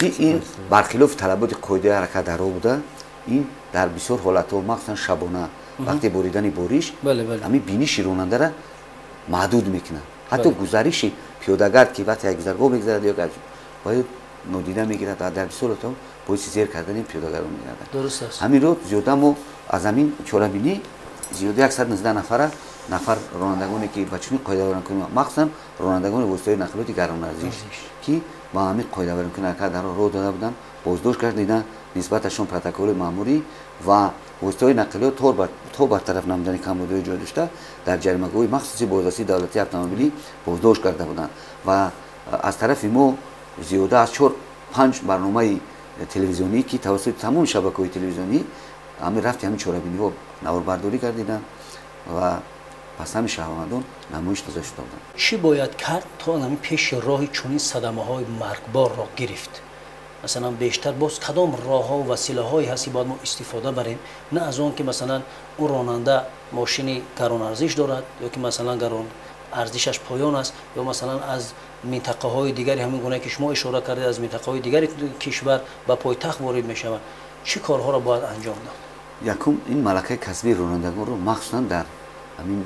ки ин бархилофи талаботи қоидаи ҳаракат дар роҳ буда, ин дар бисёр ҳолатҳо махсусан шабона вақти боридани бориш ҳамин биниши ронандара маҳдуд мекунад. ҳатто гузариши پیاده‌گرد که وقتی یک گذرگاه میگذرد یا باید نادیده میگیرد و در بسیار تو باید زیر کردن این پیاده‌گر رو میگردد. درست است. همین رو زیاده ما از همین چورابینی زیاده 119 نفر رانندگانی که با چنین قاعده ورزی کنیم، مخصوصا رانندگان وسیله نقلیاتی گران ارزش که با همین قاعده ورزی حرکت در راه داده بودن بازداشت کردن نسبتشون پروتکل ماموری و وسیله نقلیات تا برطرف نمودن کمبودی جای داشته در جریمه‌گاه مخصوصی بازرسی دولتی اتومبیلی بازداشت کرده بودند و از طرف ما زیاده از 4-5 برنامه تلویزیونی که توسط تمام شبکه‌های تلویزیونی همین رفت همین چورابینی ها نواربرداری کردیدن و پس همین شهروندان نمایش گذاشته بودند. چی باید کرد تا همین پیش راه چنین صدمه‌های مرگبار را گرفت؟ مثلا بیشتر باز کدام راه‌ها و وسیله‌هایی هستی باید ما استفاده بریم، نه از اون که مثلا اون راننده ماشینی گران ارزش دارد یا که مثلا گران ارزشش پایان است یا مثلا از منطقه‌های دیگری همین گونه که شما اشاره کردید از منطقه‌های دیگری کشور به پایتخت وارد می‌شوند، چه کارها را باید انجام داد؟ یکم این ملکه کسبی رانندگان رو مخصوصا در همین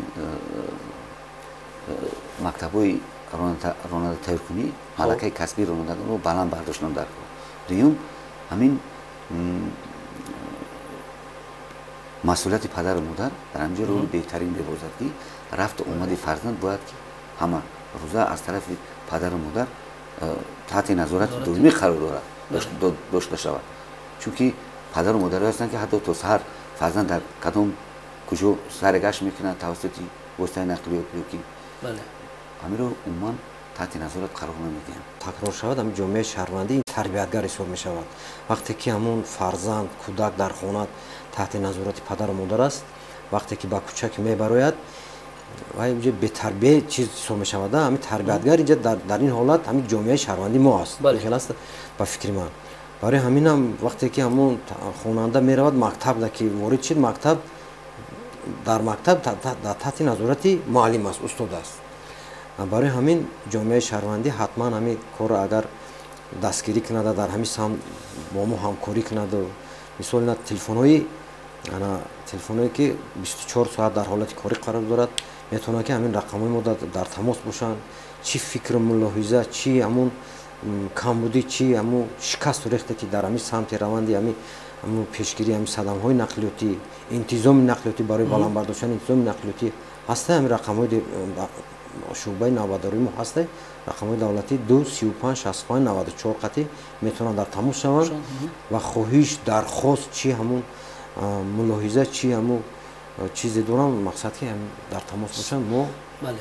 مکتب‌های راننده ترکونی ملکه کسبی رانندگان رو بلند برداشتن در کار. دوم همین مسئولیت پدر و مادر در همینجا رو بهترین ببازد که رفت اومد فرزند باید همه روزه از طرف پدر و مادر تحت نظارت دائمی قرار داشته شود، چون که پدر و مادر هستند که حتی تا سحر فرزند در کدام کجا سرگشت میکنند توسط وسیله نقلیات که بله همین رو عموما تحت نظارت قرار نمیدن. تکرار شود همین جامعه شهروندی تربیتگر حساب می شود. وقتی که همون فرزند کودک در خانه تحت نظارت پدر و مادر است، وقتی که با کوچک میبراید و اینجا به تربیت چیز حساب می شود، همین تربیتگر اینجا در این حالت همین جامعه شهروندی ما است. بله. است با فکر من. برای همین هم وقتی که همون خواننده می رود مکتب که وارد شد، مکتب در مکتب تحت نظارت معلم است، استاد است. برای همین جامعه شهروندی حتما همین کار اگر دستگیری کنه در همین سم با ما همکاری کنه، مثلا تلفن‌هایی که 24 ساعت در حالت کاری قرار دارد، میتونه که همین رقم‌های ما در تماس باشن، چی فکر ملاحظه، چی همون کمبودی، چی همون شکست ریخته که در همین سمت روندی همین پیشگیری همین صدمه‌های نقلیاتی، انتظام نقلیاتی برای بلند برداشتن انتظام نقلیاتی هست. همین رقم‌های شعبه نواداری ما هسته، رقم‌های دولتی 2 35 65 94 قطعی میتونن در تماس شوند و خواهش درخواست چی همون ملاحظه چی همون چیزی دارن، مقصد که در تماس باشن ما بله،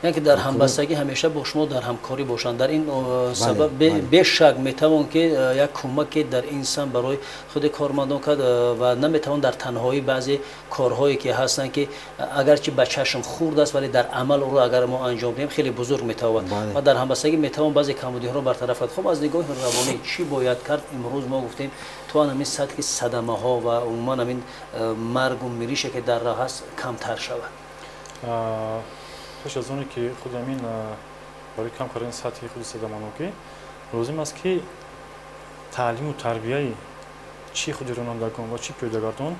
یعنی که در همبستگی همیشه با شما در همکاری باشند. در این سبب به شک میتوان که یک کمک در انسان برای خود کارمندان کرد و نمیتوان در تنهایی بعضی کارهایی که هستن که اگرچه به چشم خورد است ولی در عمل او را اگر ما انجام بدیم خیلی بزرگ میتوان و در همبستگی میتوان بعضی کمبودی ها را برطرف کرد. خب از نگاه روانی چی باید کرد؟ امروز ما گفتیم تو همین سطح صدمه ها و عموما همین مرگ و میریشه که در راه است کمتر شود. پیش از اونی که خود همین برای کم کردن سطح خود صدمانوکی لازم است که تعلیم و تربیه چی خود رانندگان و چی پیاده‌گردان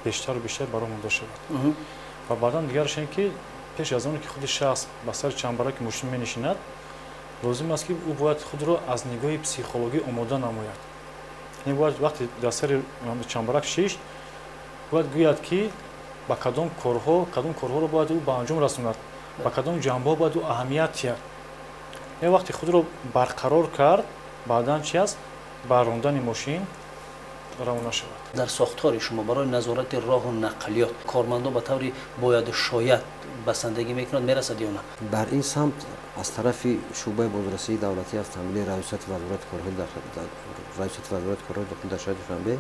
بیشتر و بیشتر برای مونده شود و بعدا دیگرش این که پیش از اونی که خود شخص به سر چنبرک ماشین می‌نشیند لازم است که او باید خود را از نگاه پسیخولوژی آماده نماید. یعنی باید وقتی در سر چنبرک شیشت باید گوید که با کدام کارها رو باید او به انجام رساند، با کدام جنبه باید او اهمیت کرد. یه وقتی خود رو برقرار کرد بعداً چی است؟ با راندن ماشین روانه شود. در ساختار شما برای نظارت راه و نقلیات کارمندان به طوری باید شاید بسندگی میکنند میرسد یا نه؟ در این سمت از طرف شعبه بازرسی دولتی اتومبیلی رئیست وزارت کارهای داخلی در شهر دوشنبه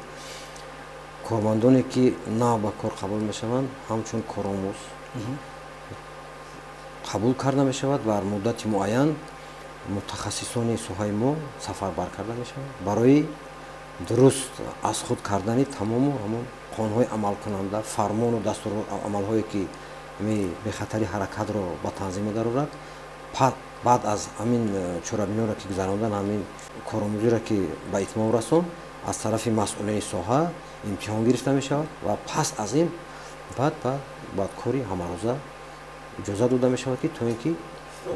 کارمندانی که نه به کار قبول میشوند همچون کارآموز قبول کرده می شود و مدت معین متخصصان سوهای ما سفر بر کرده می شود برای درست از خود کردن تمام همون قانون‌های عمل کننده، فرمان و دستور عمل‌هایی که به خطر حرکت را با تنظیم دارد. بعد از همین چورابینا را که گذراندن همین کارآموزی را که به اتمام رساند از طرف مسئولین ساحه امتحان گرفته می شود و پس از این بعد کاری همه روزه اجازه داده می شود که تا اینکه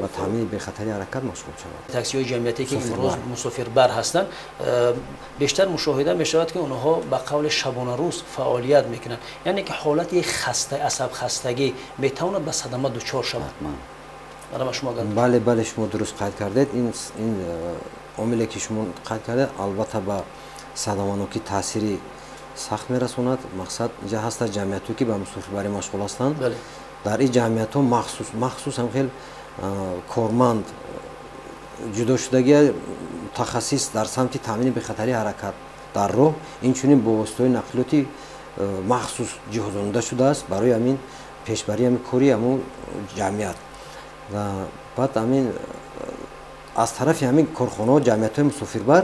و تامین بخطری حرکت مشغول شود. تاکسی‌های جمعیتی که امروز مسافربر هستند بیشتر مشاهده می شود که اونها به قول شبانه روز فعالیت میکنند، یعنی که حالت خسته عصب خستگی میتواند به صدمه دچار شود. بله شما درست قید کردید. این عاملی که شما قید کردید البته به صدمه‌نوکی تاثیری سخت میرسوند. مقصد اینجا هست جمعیتی که به مسافربری مشغول هستند. در این جمعیت ها مخصوص هم خیلی کارمند جدا شدگی متخصص در سمت تامین بخطری حرکت در راه اینچنین با واسطه نقلیاتی مخصوص جهازانده شده است برای همین پیشبری همین کاری همون جمعیت. و بعد همین از طرف همین کارخانه و جمعیت های مسافربر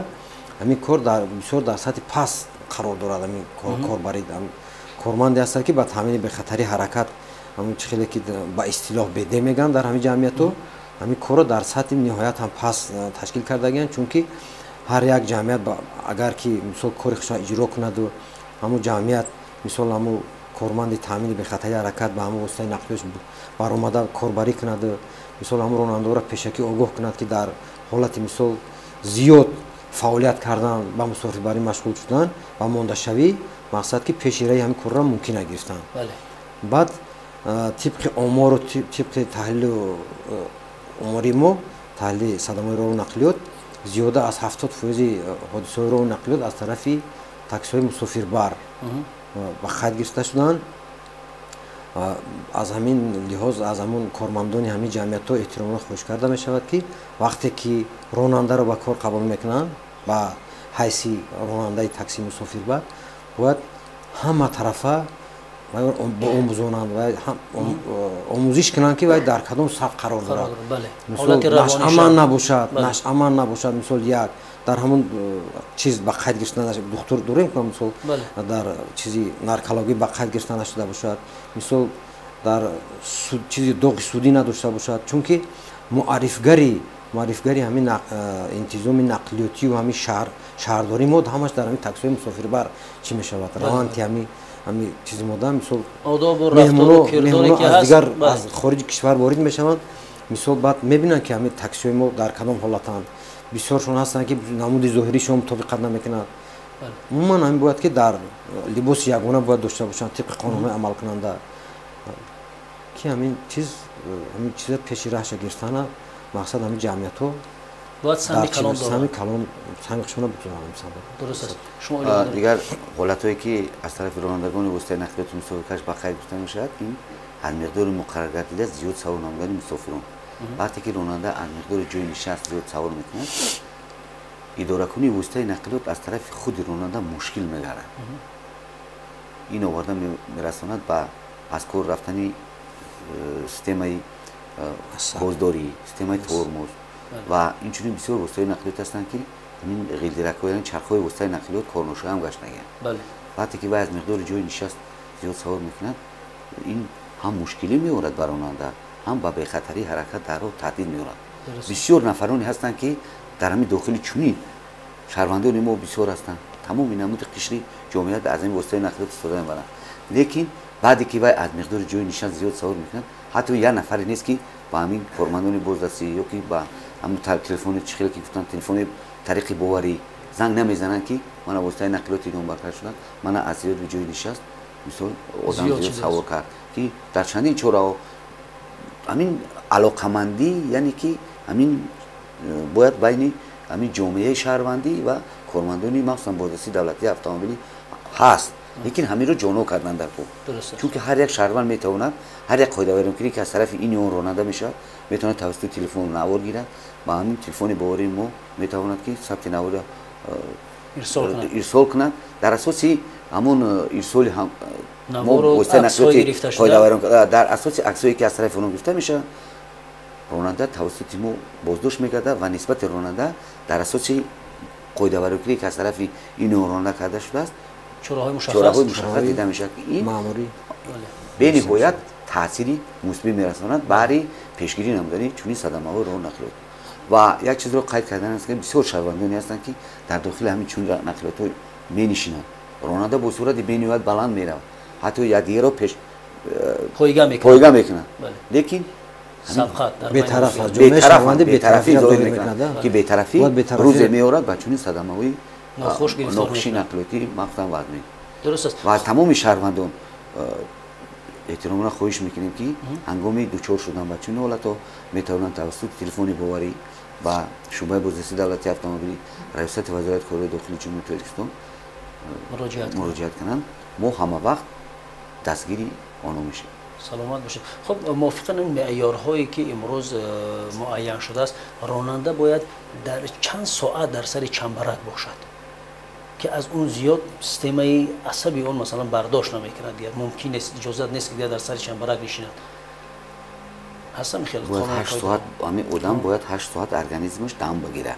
همین کار بسیار در سطح پست قرار دارد. همین کاربری کارمندی هست که با تامین بخطری حرکت همون چیزی که با اصطلاح بده میگن در همین جمعیت ها همین کارو در سطح نهایت هم پس تشکیل کرده گیرن، چون که هر یک جمعیت اگر که مثلا کاری خودش اجرا کند و همون جمعیت مثلا همون کارمند تامین بخطری حرکت به همون واسطه نقلیش برآمده کاربری کند، مثلا همون راننده را پیشکی آگاه کند که در حالت مثلا زیاد فعالیت کردن با مسافربری مشغول شدن و مانده شوی مقصد که پیشگیری همین کار را ممکن گرفتن. بعد طبق آمار و طبق تحلیل آماری ما تحلیل صدمه‌های راه و نقلیات زیاده از 70% حادثه‌های راه و نقلیات از طرف تاکسی‌های مسافربر و خط گرفته شدن. از همین لحاظ از همون کارمندان همین جمعیت ها احترام خواهش کرده می شود که وقتی که راننده را به کار قبول میکنند با حیث راننده تاکسی مسافربر باید همه طرفه با آموزانند و آموزش کنند که باید در کدام صف قرار دارد. مثلا نش امان نباشد مثلا یک در همون چیز با قید گرفته نشده دکتر داریم که مثلا در چیزی نارکولوژی با قید گرفته نشده باشد، مثلا در چیزی دوغ سودی نداشته باشد، چون که معرفگری همین انتظام نقلیاتی و همین شهرداری مود همش در همین تاکسی مسافربر چی می شود روانتی همین چیزی مودم مثلا آداب و رفتار و کرداری که از دیگر از خارج کشور وارد می شوند. مثلا بعد میبینن که همین تاکسی ما در کدام حالتند بسیارشون هستن که نمود ظاهری شما مطابقت نمیکنند. عموما همین باید که در لباس یگانه باید داشته باشن طبق قانون عمل کننده که همین چیز پیش رهش گرفتن مقصد همین جمعیت ها باید سمی کلام دارن. سمی کلام سمیشون بتونن درست است. شما دیگر حالتایی که از طرف رانندگان واسطه نقلیات مسافرکش با قید گرفته میشد این از مقدار مقرر گردیده زیاد سوار نامداری مسافران. وقتی که راننده از مقدار جای نشست زیاد سوار میکنه اداره کنی واسطه نقلیات از طرف خود راننده مشکل میگیره. این آورده میرساند به از کار رفتنی سیستم بازداری، سیستم ترمز و اینجوری بسیار واسطه نقلیات هستند که این غیردرک‌ها یعنی چرخ‌های واسطه نقلیات کارنوشا هم گشت نگه. وقتی که از مقدار جای نشست زیاد سوار میکنند این هم مشکلی میورد بر راننده هم با بخطری حرکت در راه تهدید میورد. بسیار نفرانی هستند که در همین داخل چونین شهروندان ما بسیار هستند تمام نمود قشری جامعه از این واسطه نقلیات استفاده میبرند، لیکن بعدی که از مقدار جای نشست زیاد سوار میکنند حتی یک نفری نیست که با همین کارمندان بازرسی یا که با همون تلفن چخیلی که گفتن تلفن طریق باوری زنگ نمیزنن که من واسطه نقلیات دنبال کردم من از زیاد جای نشست مثلا آدم زیاد سوار کرد که در چندین چورا همین علاقمندی یعنی که همین باید بین همین جامعه شهروندی و کارمندانی مخصوصا بازرسی دولتی اتومبیلی هست، لیکن همین رو جانو کردن در کو چون که هر یک شهروند میتواند هر یک قاعده ویرانگری که از طرف این اون راننده میشه میتونه توسط تلفن نوار گیرد با همین تلفن باوری ما میتواند که ثبت نوار ارسال کنند در اساس همون ارسال هم ما عکس‌های گرفته شده در اساس عکسایی که از طرف اون گرفته میشه راننده توسط ما بازداشت میگرده و نسبت راننده در اساس قاعده ویرانگری که از طرف این راننده کرده شده است چراهای مشخص دیده میشه که این به نهایت تأثیری مثبت میرساند برای پیشگیری نمودن چنین صدمه‌های راه نقلیات. و یک چیز رو قید کردن است که بسیار شهروندانی هستند که در داخل همین چنین نقلیات می‌نشینند راننده به صورت به نهایت بلند میره حتی یک دیگر رو پایگاه میکنه لیکن سبقت در بی‌طرف بین است. جامعه شهروندی بی‌طرفی ظاهر ظاهر میکنند میکنند که بی‌طرفی باید بی‌طرفی روز میآورد با چنین صدمه‌های ناخوش گرفتار ناخوشی می‌کنند. نقلیاتی مقطع وارد می درست است. و تمام شهروندان احترام را خواهش میکنیم که هنگامی دچار شدن با چنین حالت‌ها میتوانند توسط تلفن باوری با شعبه بازرسی دولتی اتومبیلی ریاست وزارت کارهای داخلی جمهوری تاجیکستان مراجعت کنند. ما همه وقت دستگیری آنها میشیم. سلامت باشید. خب موافقن این معیارهایی که امروز معین شده است، راننده باید در چند ساعت در سر چنبرک باشد که از اون زیاد سیستم عصبی اون مثلا برداشت نمیکنه دیگه، ممکن است اجازه نیست که در سر چنبرک بشینند. هستم خیلی باید 8 ساعت همین آدم باید 8 ساعت ارگانیسمش دم بگیره.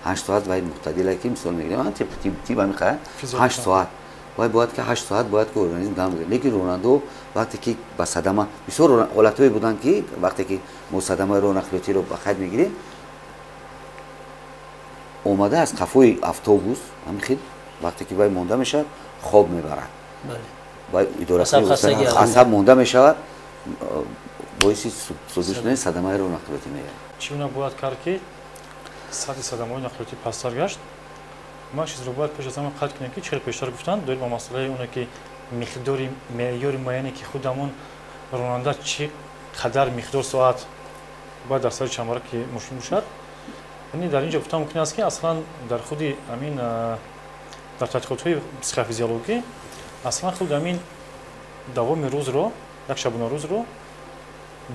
8 ساعت باید معتدل که مثال میگیرم من تیپ میخواد 8 ساعت باید که 8 ساعت باید که ارگانیسم دم بگیره. لیکن راننده وقتی که با صدمه بسیار حالتایی بودن که وقتی که ما صدمه راه نقلیاتی رو به خود میگیریم اومده از قفوی اتوبوس همین وقتی که باید مونده میشه خواب میبرد. بله. باید اداره عصب مونده میشه باعث سوزش صدمه راه نقلیاتی میشه. چی اونا باید کرد که سطح صدمه‌های نقلیاتی پستر گشت؟ ما چیز رو باید پیش از همه قطع کنیم که چهل پیشتر گفتن داریم با مسئله اونه که مقدار معیار معینی که خودمون راننده چی قدر مقدار ساعت باید در سر چنبرک ماشین باشد. یعنی در اینجا گفتم ممکن است که اصلا در خود همین در تحقیقات‌های پسیکوفیزیولوژی اصلا خود همین دوام روز رو یک شبانه روز رو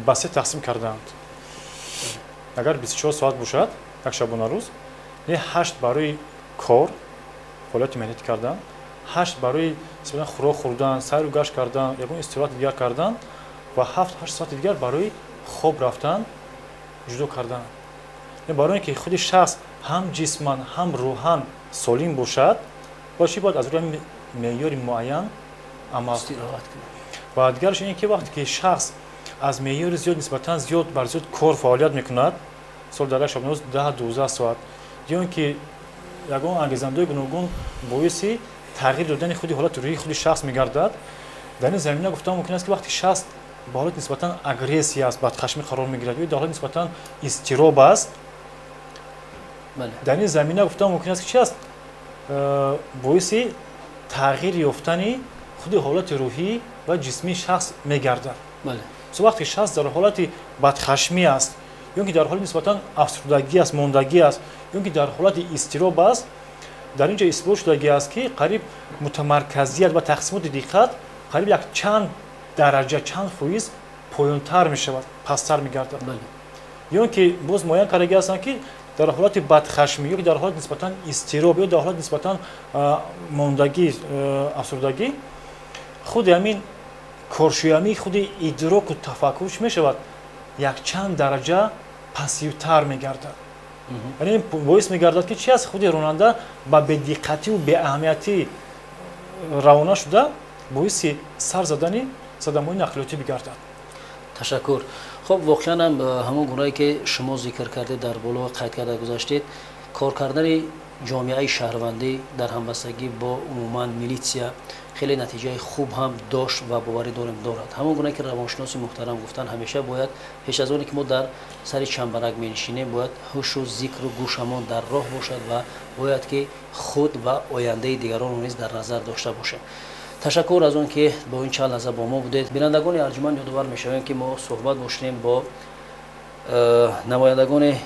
به سه تقسیم کردند. اگر 24 ساعت باشد یک شبانه روز، 8 برای کار فعالیت مهنتی کردن، 8 برای مثلا خوراک خوردن، سیر و گشت کردن، یگان استراحت دیگر کردن و 7-8 ساعت دیگر برای خواب رفتن جدا کردن. این برای اینکه خود شخص هم جسماً هم روحاً سالم باشد باشی باید از روی معیار معین عمل و دیگرش این که وقتی که شخص از معیار زیاد نسبتاً زیاد بر زیاد کار فعالیت میکند سال در شب روز 10-12 ساعت یا اینکه یگان انگیزنده گوناگون باعث تغییر دادن خود حالت روحی خود شخص میگردد. در این زمینه گفتم ممکن است که وقتی شخص با حالت نسبتاً اگریسی است بدخشمی قرار میگیرد یا در حالت نسبتاً اضطراب است. در این زمینه گفتم ممکن است که چی است باعث تغییر یافتن خود حالت روحی و جسمی شخص میگردد. بله. وقتی شخص در حالت بدخشمی است یا اینکه در حالت نسبتاً افسردگی است، ماندگی است یا اینکه در حالت اضطراب است، در اینجا اثبات شدگی است که قریب متمرکزیت و تقسیمات دقت قریب یک چند درجه چند فیصد پایین‌تر میشود، پستر میگردد. بله. یا اینکه باز معین کردگی هستند که در حالت بدخشمی یا در حالت نسبتاً اضطراب یا در حالت نسبتاً ماندگی، افسردگی خود همین کارشویی خود ادراک و تفکرش میشود یک چند درجه پسیوتر میگردد. یعنی باعث میگردد که چی است خود راننده با بدقتی و به اهمیتی روانه شده باعث سر زدن صدمه‌های نقلیاتی بگردد. تشکر. خب واقعا هم همون گونه‌ای که شما ذکر کردید در بالا قید کرده گذاشتید، کار کردن جامعه شهروندی در همبستگی با عموما میلیسیا خیلی نتیجه خوب هم داشت و باوری دارد. همون گونه که روانشناس محترم گفتن همیشه باید پیش از آنی که ما در سر چنبرک می‌نشینیم باید هوش و ذکر و گوشمان در راه باشد و باید که خود و آینده دیگران نیز در نظر داشته باشیم. تشکر از اون که با این چند لحظه با ما بودید. بینندگان ارجمند یادآور می‌شویم که ما صحبت داشتیم با نمایندگان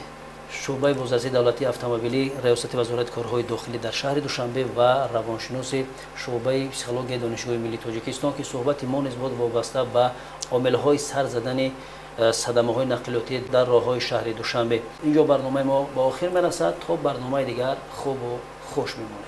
شعبه بازرسی دولتی اتومبیلی ریاست وزارت کارهای داخلی در شهر دوشنبه و روانشناس شعبه پسیکولوژی دانشگاه ملی تاجیکستان که صحبت ما نسبت وابسته به عامل‌های سر زدن صدمه‌های نقلیاتی در راه‌های شهر دوشنبه. اینجا برنامه ما با آخر میرسد تا برنامه دیگر خوب و خوش میمونه.